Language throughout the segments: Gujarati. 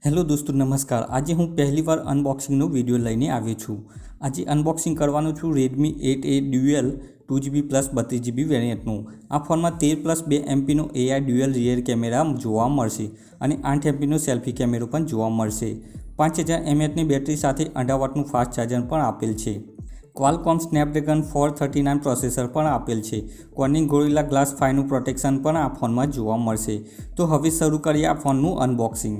हेलो दोस्तों नमस्कार। आज हूँ पहली बार अनबॉक्सिंग विडियो लईने आव्यो छूं। आज अनबॉक्सिंग करवानो छूं रेडमी 8A ड्यूएल 2GB+32GB वेरियंटनु। आ फोन में 13+2 MP AI dual rear camera जोवा मळशे अने 8 MP सेल्फी कैमरो पण जोवा मळशे। 5000 mAh बेटरी साथे 18 वॉटનું फास्ट चार्जर पण आपेल छे। क्वालकॉम स्नैपड्रैगन 439 प्रोसेसर पण आपेल छे। कॉर्निंग गोरिल्ला ग्लास 5 प्रोटेक्शन पण आ फोन में जोवा मळशे। तो हवे शरू करीए आ फोनનું अनबॉक्सिंग।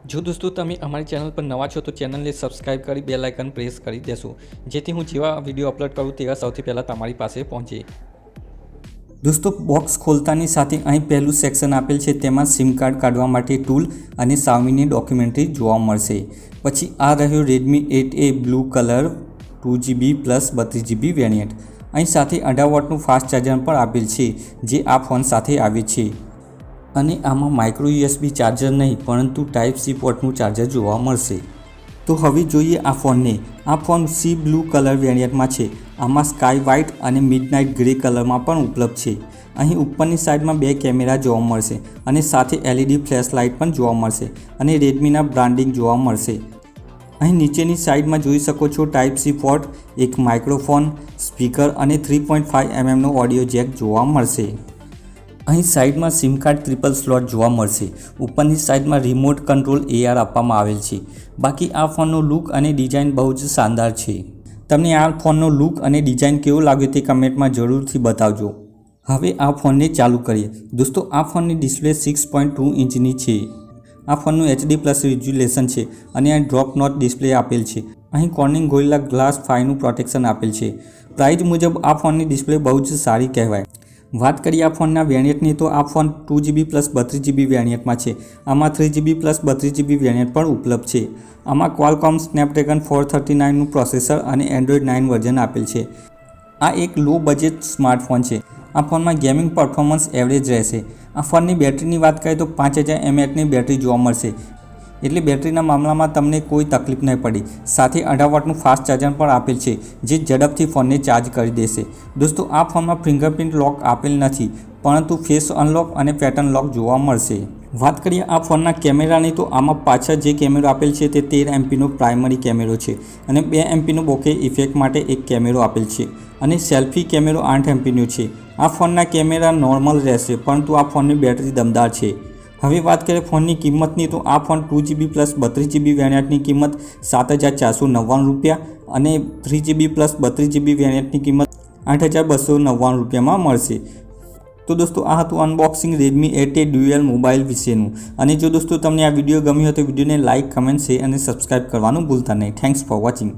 जो दोस्तों तमे अमारी चैनल पर नवा छो तो चैनल ने सब्सक्राइब करी बेल आइकन प्रेस करी देशो जेथी हूँ जेवा विडियो अपलोड करूँ तेवा सौथी पहला तमारी पासे पहुँचे। दोस्तों बॉक्स खोलतानी साथे अहीं पहलू सेक्शन आपेल छे तेमां सिम कार्ड काढवा माटे टूल अने सावनीनी डॉक्यूमेंटरी जोवा मळशे। पछी आ रह्यो Redmi 8A blue colour 2GB+32GB variant. अहीं साथे 18 वॉटનું फास्ट चार्जर पण आपेल छे जे आ फोन साथे आवे छे અને આમાં માઇક્રો USB ચાર્જર નહીં પરંતુ ટાઈપ સી પોર્ટનું ચાર્જર જોવા મળશે। તો હવે જોઈએ આ ફોનને। આ ફોન સી બ્લુ કલર વેરિયન્ટમાં છે। આમાં સ્કાય વ્હાઇટ અને મિડનાઇટ ગ્રે કલરમાં પણ ઉપલબ્ધ છે। અહીં ઉપરની સાઈડમાં બે કેમેરા જોવા મળશે અને સાથે LED ફ્લેશ લાઇટ પણ જોવા મળશે અને રેડમીના બ્રાન્ડિંગ જોવા મળશે। અહીં નીચેની સાઈડમાં જોઈ શકો છો ટાઈપ સી પોર્ટ, એક માઇક્રોફોન, સ્પીકર અને 3.5 mm ઓડિયો જેક જોવા મળશે। અહીં સાઈડમાં સિમ કાર્ડ ટ્રિપલ સ્લોટ જોવા મળશે। ઉપરની સાઈડમાં રિમોટ કંટ્રોલ AR આપવામાં આવેલ છે। બાકી આ ફોનનો લુક અને ડિઝાઇન બહુ જ શાનદાર છે। તમને આ ફોનનો લુક અને ડિઝાઇન કેવો લાગ્યો તે કમેન્ટમાં જરૂરથી બતાવજો। હવે આ ફોનને ચાલુ કરીએ। દોસ્તો આ ફોનની ડિસ્પ્લે 6.2 ઇંચની છે। આ ફોનનું HD+ રિઝોલ્યુશન છે અને આ ડ્રોપ નોટ ડિસ્પ્લે આપેલ છે। અહીં કોર્નિંગ ગોરિલ્લા ગ્લાસ 5નું પ્રોટેક્શન આપેલ છે। પ્રાઇસ મુજબ આ ફોનની ડિસ્પ્લે બહુ જ સારી કહેવાય। बात करिए आ फोन वेरियंटनी तो आ फोन 2GB+32GB वेरियंट में है। आमा 3GB+32GB वेरियंट पर उपलब्ध है। आमा क्वालकॉम स्नैपड्रैगन 439 प्रोसेसर और एंड्रॉइड 9 वर्जन आपेल है। आ एक लो बजेट स्मार्टफोन है। आ फोन में गेमिंग परफॉर्मन्स एवरेज रहेशे। आ फोन की बेटरी बात करें तो 5000 mAh बेटरी जोवा मळशे એટલે બેટરીના મામલામાં તમને કોઈ તકલીફ નહીં પડી। સાથે 18 વોટનું ફાસ્ટ ચાર્જર પણ આપેલ છે જે ઝડપથી ફોનને ચાર્જ કરી દેશે। દોસ્તો આ ફોનમાં ફિંગરપ્રિન્ટ લોક આપેલ નથી પરંતુ ફેસ અનલોક અને પેટર્ન લોક જોવા મળશે। વાત કરીએ આ ફોનના કેમેરાની તો આમાં પાછળ જે કેમેરો આપેલ છે તે 13 MPનો પ્રાઇમરી કેમેરો છે અને 2 MPનો બોકે ઇફેક્ટ માટે એક કેમેરો આપેલ છે અને સેલ્ફી કેમેરો 8 MPનો છે। આ ફોનના કેમેરા નોર્મલ રહેશે પરંતુ આ ફોનની બેટરી દમદાર છે। હવે વાત કરીએ ફોનની કિંમતની તો આ ફોન 2GB+32GB વેરિયન્ટની કિંમત 7499 રૂપિયા અને 3GB+32GB વેરિયન્ટની કિંમત 8299 રૂપિયામાં મળશે। તો દોસ્તો આ હતું unboxing Redmi 8A dual mobile વિશેનું। અને જો દોસ્તો તમને આ વિડીયો ગમ્યો હોય તો વિડીયોને લાઇક, કમેન્ટ, શેર અને સબસ્ક્રાઈબ કરવાનું ભૂલતા નહીં। Thanks for watching.